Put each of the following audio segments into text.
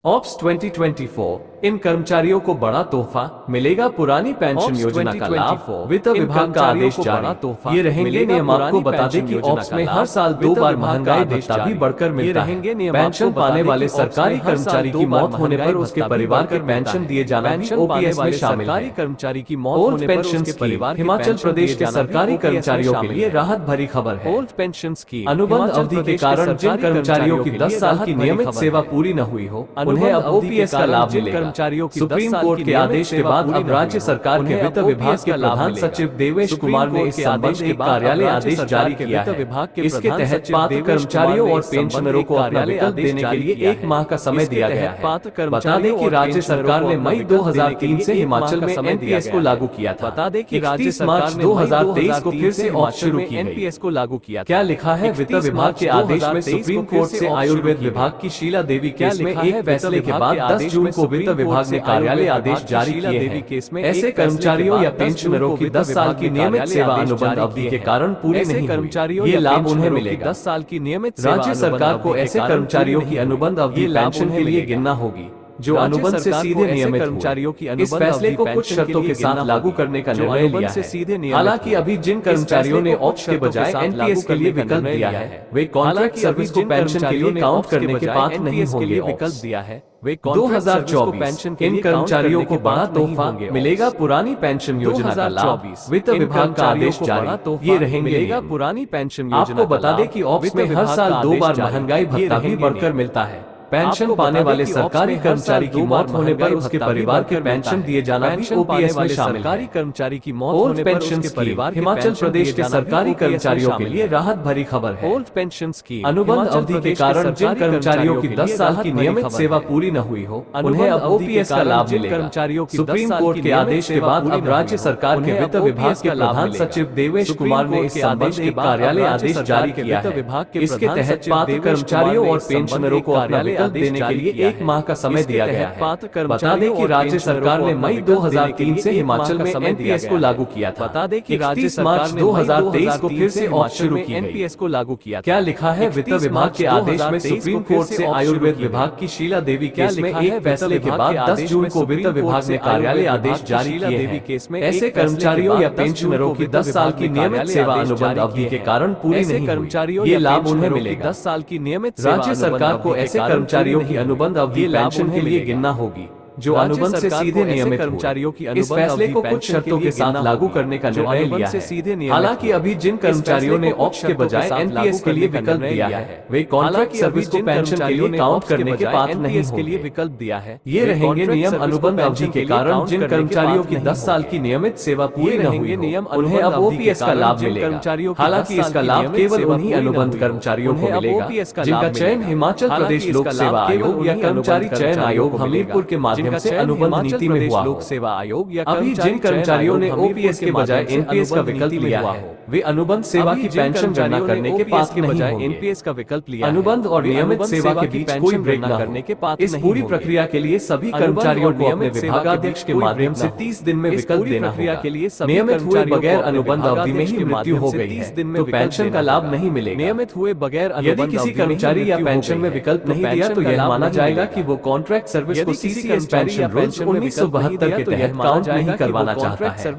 Ops 2024 इन कर्मचारियों को बड़ा तोहफा मिलेगा, पुरानी पेंशन योजना का लाभ, वित्त विभाग का आदेश जारी। ये रहेंगे नियम। आपको बता दें कि ऑप्स में हर साल 2 बार महंगाई भत्ता भी बढ़कर मिलता है। पेंशन पाने वाले सरकारी कर्मचारी की मौत होने पर उसके परिवार के पेंशन दिए जाना भी ओपीएस में शामिल है। कर्मचारी की मौत होने पर उसके परिवार हिमाचल प्रदेश के सरकारी कर्मचारियों के लिए राहत भरी खबर है। ओल्ड पेंशन स्कीम अनुबंध अवधि के कारण जिन कर्मचारियों की 10 साल की नियमित सेवा पूरी न हुई हो, उन्हें अब ओपीएस का लाभ मिलेगा। सुप्रीम कोर्ट के आदेश के बाद अब राज्य सरकार के वित्त विभाग के प्रधान सचिव देवेश कुमार ने इस संबंध में कार्यालय आदेश जारी किया है। इसके तहत पात्र कर्मचारियों और पेंशनरों को अपना विकल्प देने के लिए 1 माह का समय दिया गया है। बता दें कि राज्य सरकार ने मई 2003 से हिमाचल में एनपीएस को लागू किया था। बता दें कि 31 मार्च 2023 को फिर से ऑप्स शुरू की एनपीएस को लागू किया। क्या लिखा है वित्त विभाग के आदेश में? सुप्रीम कोर्ट से आयुर्वेद विभाग की शीला देवी केस में एक फैसले के बाद 10 जून को वित्त विभाग ने कार्यालय आदेश जारी किए हैं। ऐसे कर्मचारियों या पेंशनरों की 10 साल की नियमित सेवा अनुबंध अवधि के कारण पूरी नहीं हुई, ये लाभ उन्हें मिलेगा। 10 साल की नियमित राज्य सरकार को ऐसे कर्मचारियों की अनुबंध अवधि पेंशन के लिए गिनना होगी जो अनुबंध से सीधे नियमित कर्मचारियों की। इस फैसले को कुछ शर्तों के साथ लागू करने का निर्णय लिया है। हालांकि अभी जिन कर्मचारियों ने ऑप्स के बजाय एनपीएस के लिए विकल्प दिया है, वे कॉन्ट्रैक्ट सर्विस को पेंशन के लिए काउंट करने के पात्र नहीं होंगे। विकल्प दिया है वे 2024 इन कर्मचारियों को बड़ा तोहफा मिलेगा, पुरानी पेंशन योजना का लाभ, वित्त विभाग का आदेश जारी। ये रहेंगे पुरानी पेंशन योजना। आपको बता दें कि ऑप्स में हर साल 2 बार महंगाई भत्ता भी बढ़कर मिलता है। पेंशन पाने वाले सरकारी कर्मचारी की मौत होने पर उसके परिवार के पेंशन दिए जाना भी ओपीएस में शामिल है। सरकारी कर्मचारी की मौत होने पर उसके परिवार हिमाचल प्रदेश के सरकारी कर्मचारियों के लिए राहत भरी खबर है। ओल्ड पेंशन स्कीम अनुबंध अवधि के कारण जिन कर्मचारियों की 10 साल की नियमित सेवा पूरी न हुई हो, उन्हें अब ओपीएस का लाभ मिलेगा। सुप्रीम कोर्ट के आदेश के बाद अब राज्य सरकार के वित्त विभाग के प्रधान सचिव देवेश कुमार ने इस संबंध में कार्यालय आदेश जारी किया है। इसके तहत पात्र कर्मचारियों और पेंशनरों को अपना देने के लिए 1 माह का समय दिया गया है। बता दें कि राज्य सरकार ने मई 2003 से हिमाचल में एनपीएस को लागू किया था। बता दें कि 31 मार्च 2023 को फिर से ऑप्स शुरू की एनपीएस को लागू किया। क्या लिखा है वित्त विभाग के आदेश में? सुप्रीम कोर्ट से आयुर्वेद विभाग की शीला देवी केस में एक फैसले के बाद 10 जून को वित्त विभाग ने कार्यालय आदेश जारी किए हैं। ऐसे कर्मचारियों या पेंशनरों की 10 साल की नियमित सेवा अनुबंध अवधि के कारण पूरी नहीं हुई, ये लाभ उन्हें मिलेगा। 10 साल की नियमित राज्य सरकार को ऐसे कर्मचारियों की अनुबंध अवधि पेंशन के लिए गिनना होगी जो अनुबंध से सीधे नियमित कर्मचारियों की। इस फैसले को कुछ शर्तों के साथ लागू करने का निर्णय लिया है। हालांकि अभी जिन कर्मचारियों ने ऑप्स के बजाय एनपीएस के लिए विकल्प दिया है, वे कॉन्ट्रैक्ट सर्विस को पेंशन के लिए काउंट करने के पात्र नहीं होंगे। ये रहेंगे नियम। अनुबंध अवधि के कारण जिन कर्मचारियों की 10 साल की नियमित सेवा पूरी न हुई हो, उन्हें अब ओपीएस का लाभ मिलेगा। हालांकि इसका लाभ केवल उन्हीं अनुबंध कर्मचारियों को मिलेगा जिनका चयन हिमाचल प्रदेश लोक सेवा आयोग या कर्मचारी चयन आयोग हमीरपुर के माध्यम से अनुबंध नीति में हुआ। लोक सेवा आयोग या अभी जिन कर्मचारियों ने ओपीएस के बजाय एनपीएस का विकल्प लिया है, वे अनुबंध सेवा की पेंशन गणना करने के पात्र नहीं होंगे। एनपीएस का विकल्प लिया अनुबंध और नियमित सेवा के बीच कोई ब्रेक न करने के पात्र। इस पूरी प्रक्रिया के लिए सभी कर्मचारियों को अपने विभागाध्यक्ष के माध्यम से 30 दिन में विकल्प देना होगा। नियमित हुए बगैर अनुबंध अवधि में ही मृत्यु हो गई है तो पेंशन का लाभ नहीं मिलेगा। नियमित हुए बगैर यदि किसी कर्मचारी या पेंशन में विकल्प नहीं दिया तो यह माना जाएगा कि वो कॉन्ट्रैक्ट सर्विस को सीसीएस पेंशन रूल्स 1972 के तहत काउंट नहीं करवाना चाहता है।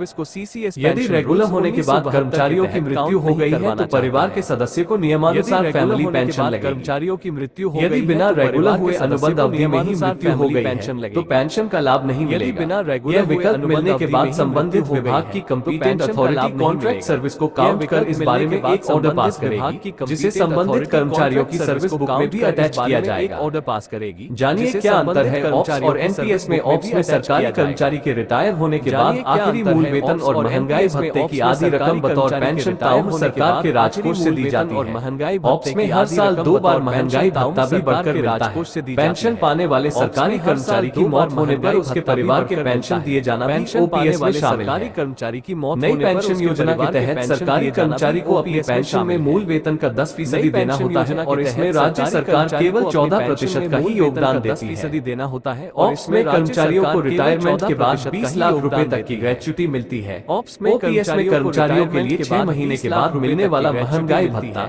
यदि रेगुलर होने के बाद कर्मचारियों की मृत्यु हो गई है तो परिवार के सदस्य को नियमानुसार फैमिली पेंशन लगेगी। कर्मचारियों की मृत्यु हो यदि बिना रेगुलर हुए अनुबंध अवधि में ही मृत्यु हो गई है तो पेंशन का लाभ नहीं मिलेगा। यह विकल्प मिलने के बाद संबंधित विभाग की कंपीटेंट अथॉरिटी कॉन्ट्रैक्ट सर्विस को काउंट कर इस बारे में एक ऑर्डर पास करेगी, जिसे संबंधित कर्मचारियों की सर्विस बुक में भी अटैच किया जाएगा। ऑर्डर पास करेगी। जानिए क्या अंतर है ऑप्स और एनपीएस में। ऑप्स में सरकारी कर्मचारी के रिटायर होने के बाद आखिरी मूल वेतन और महंगाई भत्ते की आधी रकम बतौर पेंशन ताउम्र सरकार के राजकोष से दी जाती है। ऑप्स में हर साल 2 बार महंगाई भत्ता भी बढ़कर मिलता है। पेंशन पाने वाले सरकारी कर्मचारी की मौत होने पर उसके परिवार के पेंशन दिए जाना भी ओपीएस में शामिल है। कर्मचारी की मौत नई पेंशन योजना के तहत सरकारी कर्मचारी को अपनी पेंशन में मूल वेतन का 10% देना होता है और इसमें राज्य सरकार केवल 14% का ही योगदान देती है। देना होता है और में कर्मचारियों को रिटायरमेंट के बाद 20 लाख रुपए तक की ग्रेच्युटी मिलती है। ओपीएस में कर्मचारियों के लिए 6 महीने के बाद मिलने वाला महंगाई भत्ता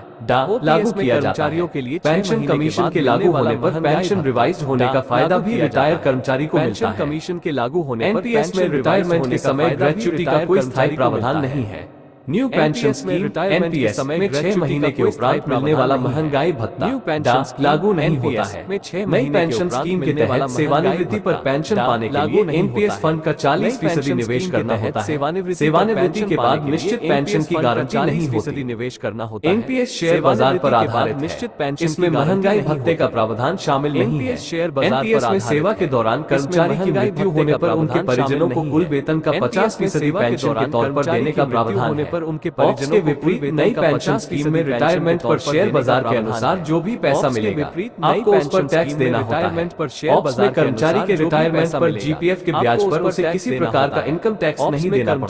लागू किया जाता है। पेंशन कमीशन के लागू होने पर पेंशन रिवाइज होने का फायदा भी रिटायर कर्मचारी को मिलता है। कमीशन के लागू होने पर एनपीएस में रिटायरमेंट के समय ग्रेच्युटी का कोई स्थायी प्रावधान नहीं है। न्यू पेंशन स्कीम एनपीएस में 6 महीने के उपरांत मिलने वाला महंगाई भत्ता लागू नहीं होता है। नई पेंशन स्कीम के तहत सेवानिवृत्ति पर पेंशन पाने के लिए एनपीएस फंड का 40% निवेश करना होता है। सेवानिवृत्ति के बाद निश्चित पेंशन की गारंटी नहीं होती। निवेश करना होता है। एनपीएस शेयर बाजार पर आधारित निश्चित पेंशन, इसमें महंगाई भत्ते का प्रावधान शामिल नहीं है। एनपीएस में सेवा के दौरान कर्मचारी की मृत्यु होने पर उनके परिजनों को कुल वेतन का 50% पेंशन के तौर पर देने का प्रावधान है। उनके परिजनों के विपरीत नई पेंशन स्कीम में रिटायरमेंट पर शेयर बाजार के अनुसार जो भी पैसा मिलेगा आपको उस पर टैक्स देना होता है। ऑप्स में कर्मचारी के रिटायरमेंट पर जीपीएफ के ब्याज पर उसे किसी प्रकार का इनकम टैक्स नहीं देना पड़ता।